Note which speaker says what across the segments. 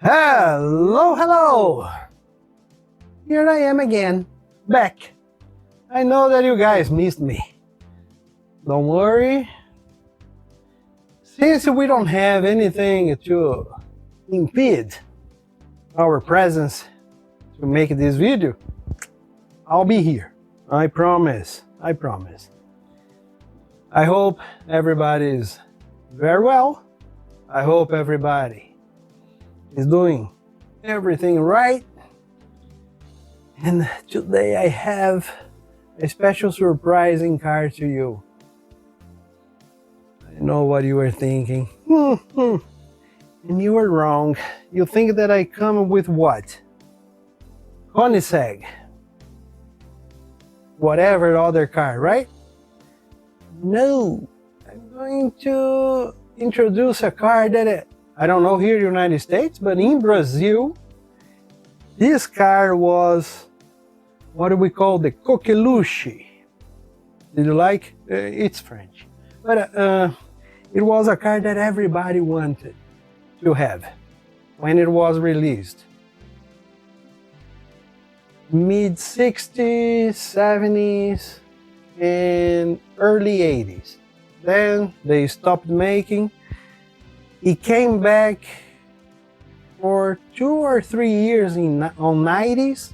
Speaker 1: Hello, hello! Here I am again, back. I know that you guys missed me. Don't worry. Since we don't have anything to impede our presence to make this video, I'll be here. I promise. I promise. I hope everybody is very well. I hope everybody is doing everything right. And today I have a special surprising card to you. I know what you were thinking. And you were wrong. You think that I come with what? Koenigsegg. Whatever other card, right? No. I'm going to introduce a card that I don't know here in the United States, but in Brazil, this card was what do we call the coqueluche. Did you like? It's French. But it was a card that everybody wanted to have when it was released. Mid-60s, 70s, and early 80s. Then they stopped making. It came back for 2 or 3 years on 90s,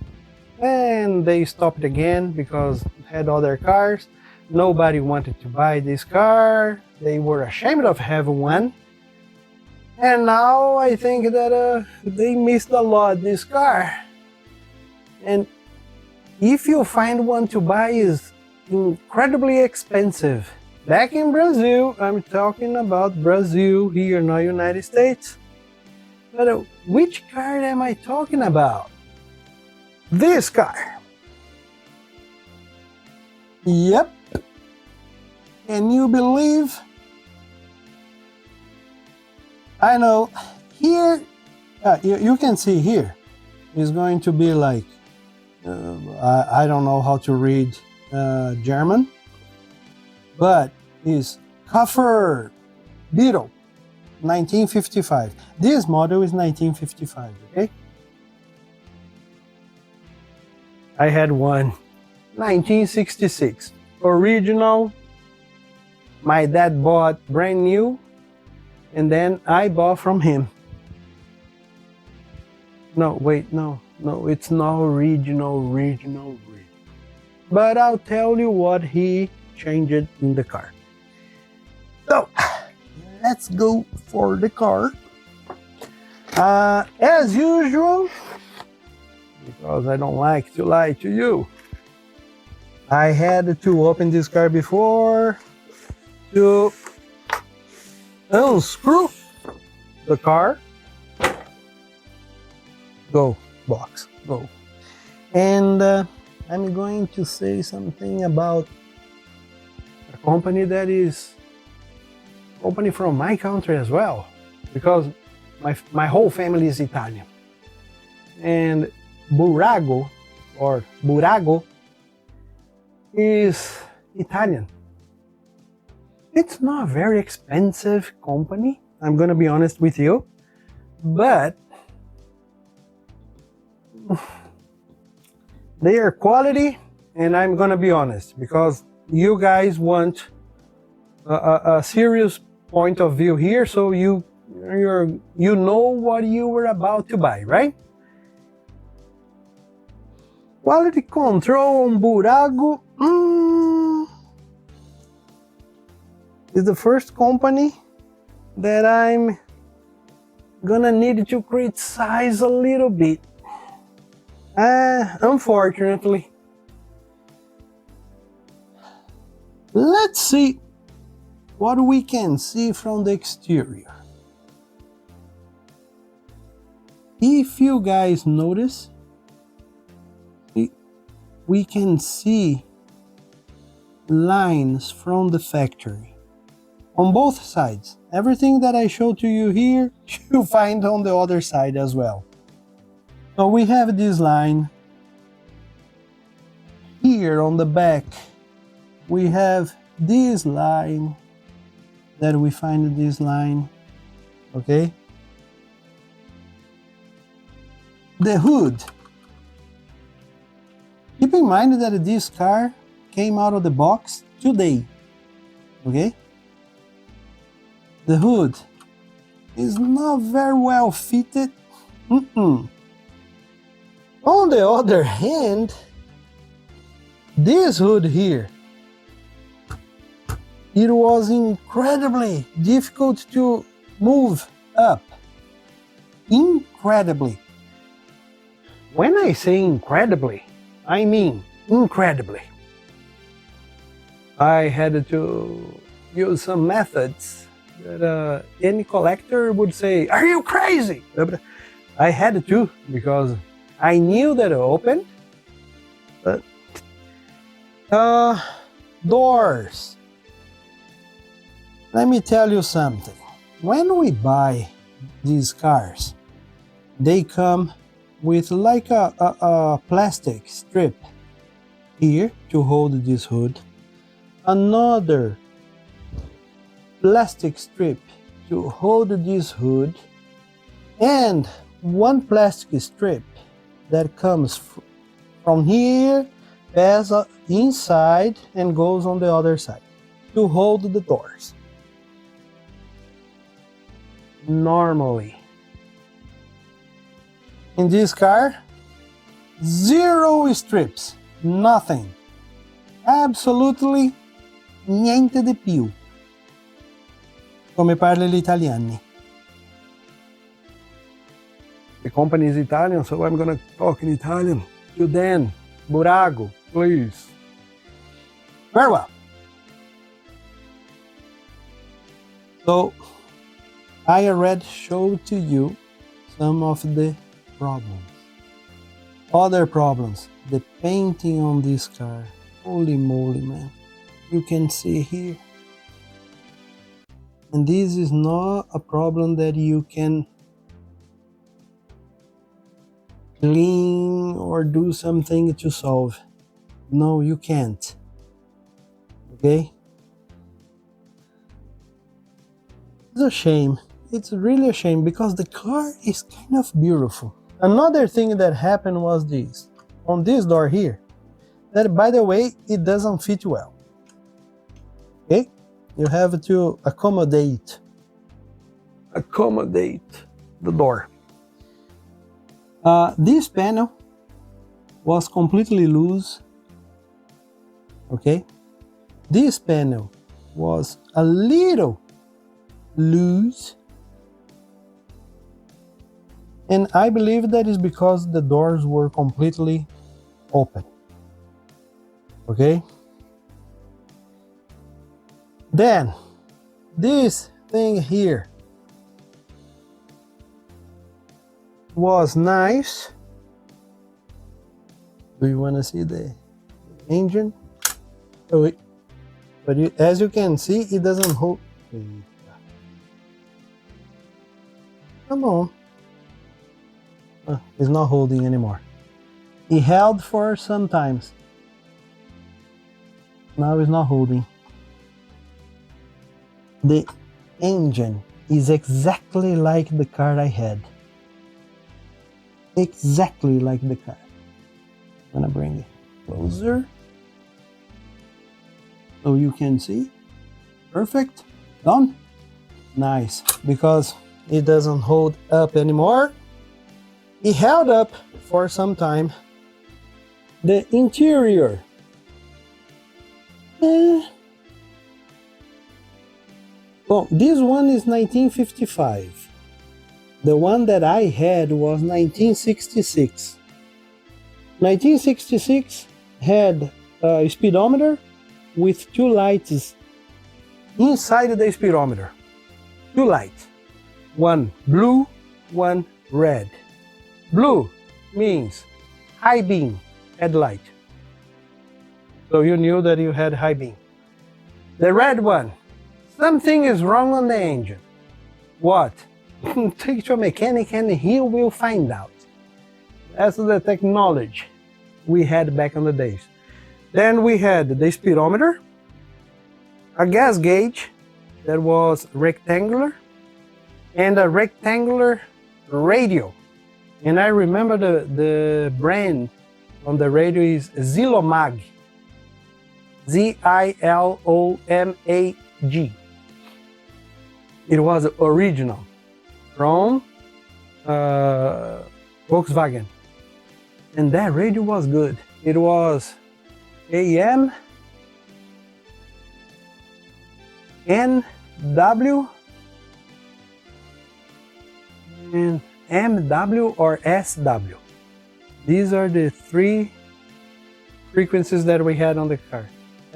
Speaker 1: and they stopped again because it had other cars. Nobody wanted to buy this car. They were ashamed of having one. And now I think that they missed a lot this car. And if you find one to buy, is incredibly expensive. Back in Brazil, I'm talking about Brazil here in the United States. But which car am I talking about? This car. Yep. Can you believe? I know. Here, you can see here, it's going to be like, I don't know how to read German, but it's Koffer Beetle, 1955. This model is 1955, okay? I had one, 1966, original. My dad bought brand new, and then I bought from him. No, wait, no, it's not original. But I'll tell you what he changed in the car. So, let's go for the car. As usual, because I don't like to lie to you, I had to open this car before to unscrew the car. Go, box, go. And I'm going to say something about a company that is a company from my country as well, because my whole family is Italian. And Burago, or Burago, is Italian. It's not a very expensive company, I'm gonna be honest with you, but they are quality, and I'm gonna be honest, because you guys want a serious point of view here, so you know what you were about to buy, right? Quality control on Burago is the first company that I'm gonna need to criticize a little bit. Unfortunately. Let's see what we can see from the exterior. If you guys notice, we can see lines from the factory on both sides. Everything that I showed to you here, you find on the other side as well. So we have this line here on the back. We have this line, that we find this line, okay? the hood. Keep in mind that this car came out of the box today, okay? The hood is not very well fitted. On the other hand, this hood here, it was incredibly difficult to move up. Incredibly. When I say incredibly, I mean incredibly. I had to use some methods that any collector would say, "Are you crazy?" I had to, because I knew that it opened. But doors. Let me tell you something. When we buy these cars, they come with like a plastic strip here to hold this hood, another plastic strip to hold this hood, and one plastic strip that comes from here, passes inside and goes on the other side to hold the doors. Normally, in this car, 0 strips, nothing, absolutely niente di più, come parla gli italiani. The company is Italian, so I'm gonna talk in Italian. To Dan, Burago, please. Very well. So, I already showed to you some of the problems. Other problems, the painting on this car. Holy moly, man. You can see here. And this is not a problem that you can clean or do something to solve. No, you can't. Okay? It's a shame. It's really a shame because the car is kind of beautiful. Another thing that happened was this. On this door here, that by the way, it doesn't fit well. Okay? You have to accommodate the door. This panel was completely loose. Okay? This panel was a little loose. And I believe that is because the doors were completely open. Okay? Then, this thing here was nice. Do you want to see the engine? Oh, wait. But as you can see, it doesn't hold. Come on. It's not holding anymore. It held for some times. Now it's not holding. The engine is exactly like the car I had. Exactly like the car. I'm gonna bring it closer so you can see. Perfect. Done. Nice. Because it doesn't hold up anymore. It held up for some time. The interior. Well, this one is 1955. The one that I had was 1966. 1966 had a speedometer with 2 lights inside the speedometer. 2 lights. One blue, one red. Blue means high beam headlight. So you knew that you had high beam. The red one, something is wrong on the engine. What? Take to a mechanic and he will find out. That's the technology we had back in the days. Then we had the speedometer, a gas gauge that was rectangular, and a rectangular radio. And I remember the brand on the radio is Zilomag. Zilomag. It was original from Volkswagen. And that radio was good. It was AM, NW, and MW or SW. These are the three frequencies that we had on the car.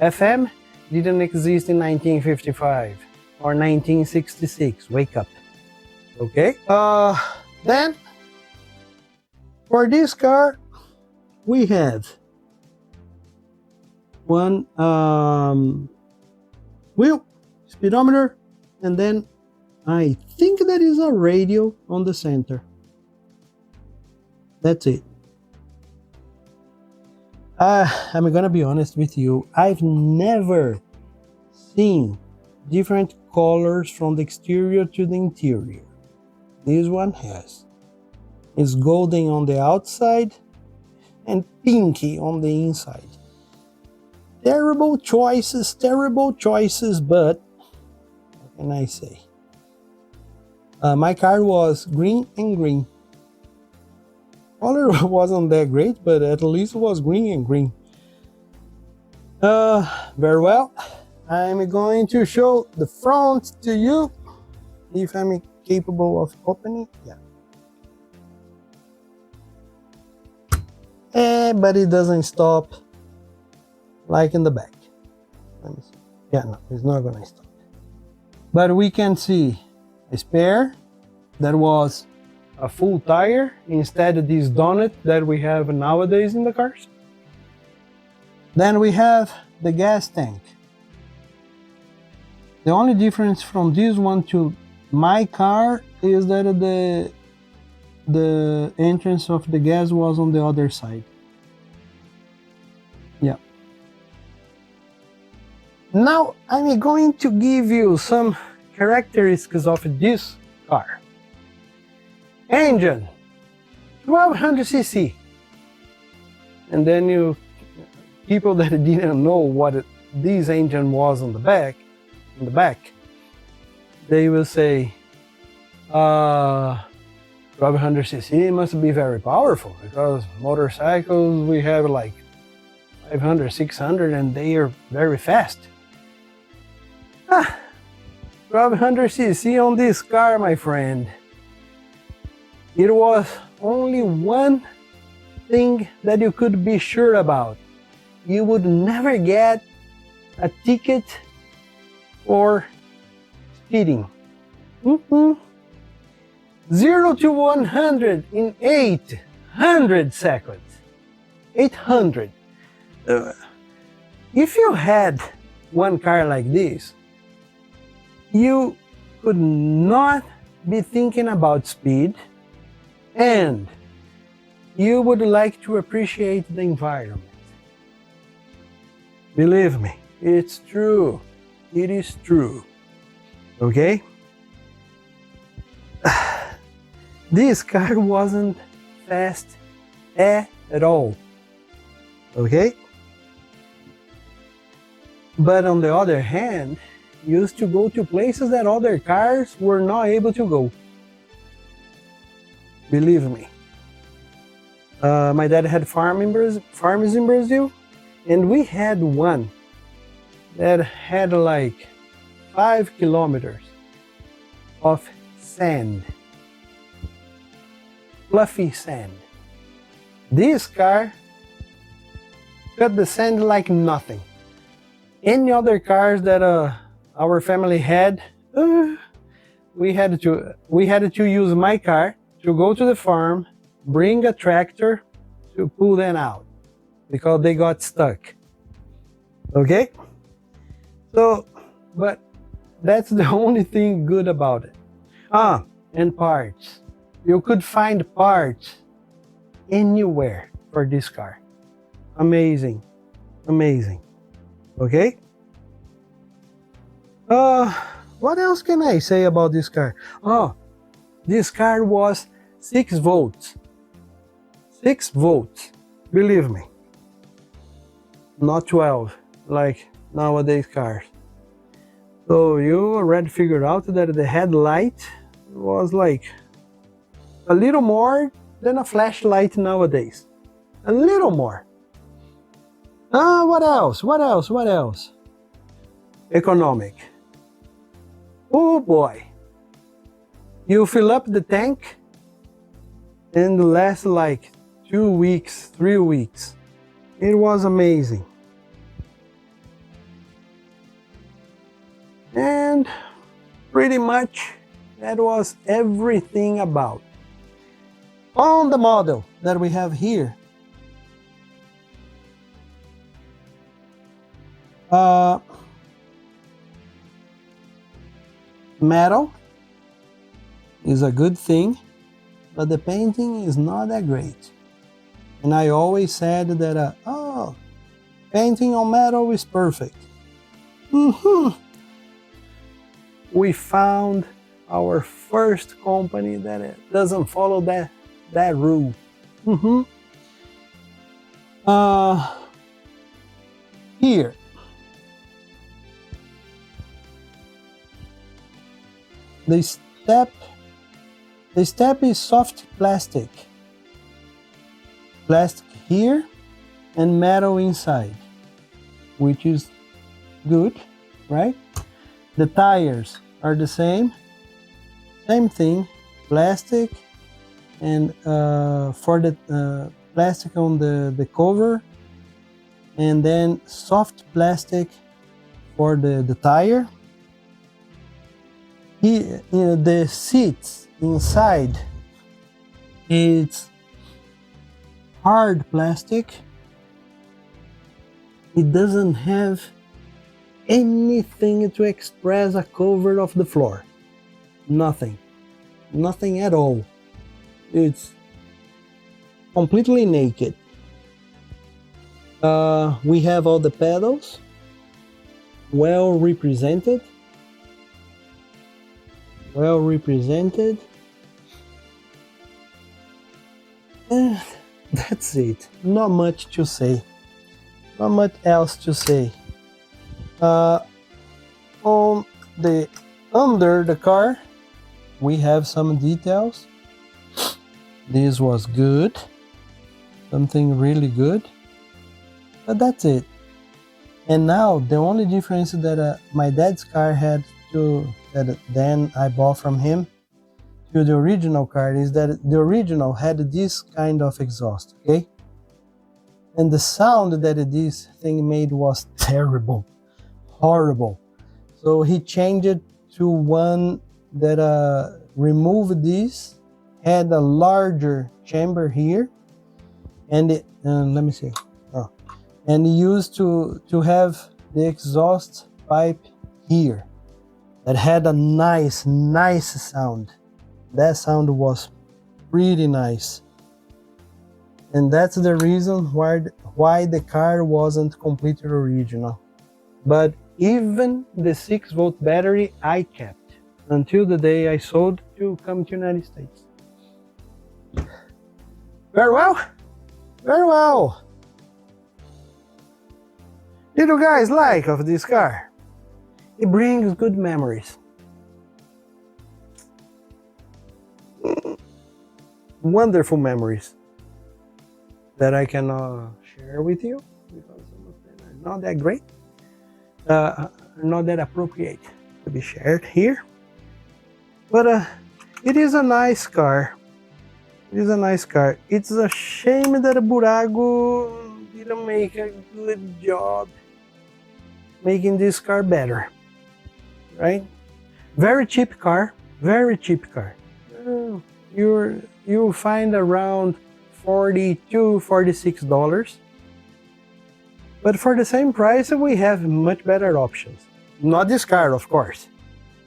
Speaker 1: FM didn't exist in 1955 or 1966. Wake up. Okay. Then for this car, we have one wheel, speedometer, and then I think that is a radio on the center. That's it. I'm gonna be honest with you. I've never seen different colors from the exterior to the interior. This one has. It's golden on the outside and pinky on the inside. Terrible choices, but what can I say? My car was green and green. Color wasn't that great, but at least it was green and green. Very well. I'm going to show the front to you, if I'm capable of opening. Yeah. But it doesn't stop like in the back. Let me see. Yeah, no, it's not gonna stop. But we can see a spare that was a full tire instead of this donut that we have nowadays in the cars. Then we have the gas tank. The only difference from this one to my car is that the entrance of the gas was on the other side. Yeah. Now I'm going to give you some characteristics of this car. Engine, 1200 cc. And then people that didn't know what this engine was on the back, they will say, 1200 cc must be very powerful, because motorcycles we have like 500, 600 and they are very fast. 1200 cc on this car, my friend. It was only one thing that you could be sure about. You would never get a ticket for speeding. 0 to 100 in 800 seconds. 800. If you had one car like this, you could not be thinking about speed, and you would like to appreciate the environment. Believe me, it's true. It is true. Okay? This car wasn't fast at all. Okay? But on the other hand, used to go to places that other cars were not able to go. Believe me. My dad had farms in Brazil, and we had one that had like 5 kilometers of sand, fluffy sand. This car cut the sand like nothing. Any other cars that our family had, we had to use my car to go to the farm, bring a tractor to pull them out because they got stuck. Okay? So, but that's the only thing good about it. And parts. You could find parts anywhere for this car. Amazing. Amazing. Okay? What else can I say about this car? This car was 6 volts. 6 volts, believe me, not 12 like nowadays cars. So you already figured out that the headlight was like a little more than a flashlight nowadays. A little more. What else? What else? What else? Economic. Oh boy. You fill up the tank and last like 2 weeks, 3 weeks. It was amazing. And pretty much that was everything about. On the model that we have here, metal is a good thing, but the painting is not that great. And I always said that, painting on metal is perfect. We found our first company that doesn't follow that rule. Here. The step is soft plastic. Plastic here and metal inside, which is good, right? The tires are the same thing, plastic, and for the plastic on the cover, and then soft plastic for the tire. Here, the seats inside, it's hard plastic. It doesn't have anything to express a cover of the floor. Nothing at all. It's completely naked. We have all the pedals well represented. And that's it. Not much to say. Not much else to say. On the under the car, we have some details. This was good. Something really good. But that's it. And now the only difference that my dad's car had that then I bought from him to the original car is that the original had this kind of exhaust, okay? And the sound that this thing made was terrible, horrible. So he changed it to one that removed this, had a larger chamber here, and let me see. And he used to have the exhaust pipe here that had a nice sound. That sound was pretty nice. And that's the reason why the car wasn't completely original. But even the 6-volt battery I kept until the day I sold to come to United States. Very well. Very well. Did you guys like of this car? It brings good memories. Wonderful memories that I cannot share with you because some of them are not that great, not that appropriate to be shared here. But it is a nice car. It is a nice car. It's a shame that Burago didn't make a good job making this car better, right? Very cheap car, very cheap car. You'll find around $42, $46. But for the same price, we have much better options. Not this car, of course.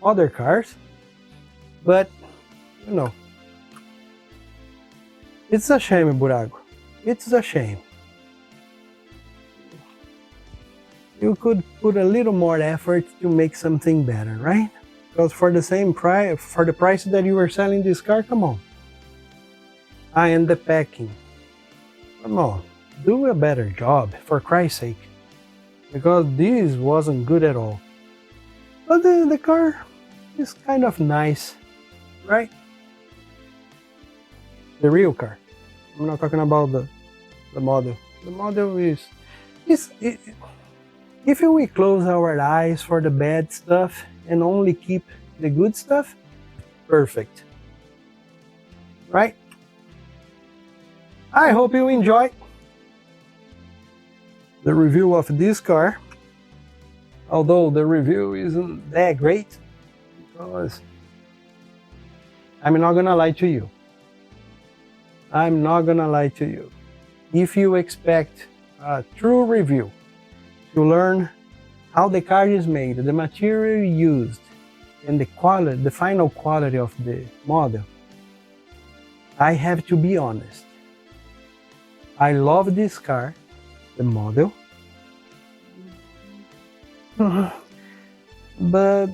Speaker 1: Other cars. But, you know, it's a shame, Burago. It's a shame. You could put a little more effort to make something better, right? Because for the same price, for the price that you were selling this car, come on. And the packing. Come on, do a better job, for Christ's sake. Because this wasn't good at all. But the car is kind of nice, right? The real car. I'm not talking about the model. The model is if we close our eyes for the bad stuff and only keep the good stuff, perfect. Right? I hope you enjoy the review of this car. Although the review isn't that great, because I'm not gonna lie to you. I'm not gonna lie to you. If you expect a true review to learn how the car is made, the material used, and the quality, the final quality of the model, I have to be honest. I love this car, the model, but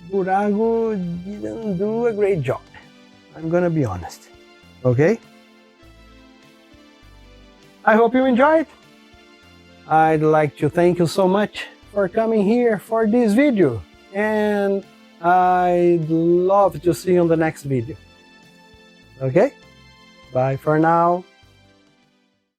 Speaker 1: Burago didn't do a great job. I'm gonna be honest. Okay? I hope you enjoyed. I'd like to thank you so much for coming here for this video, and I'd love to see you on the next video. Okay? Bye for now.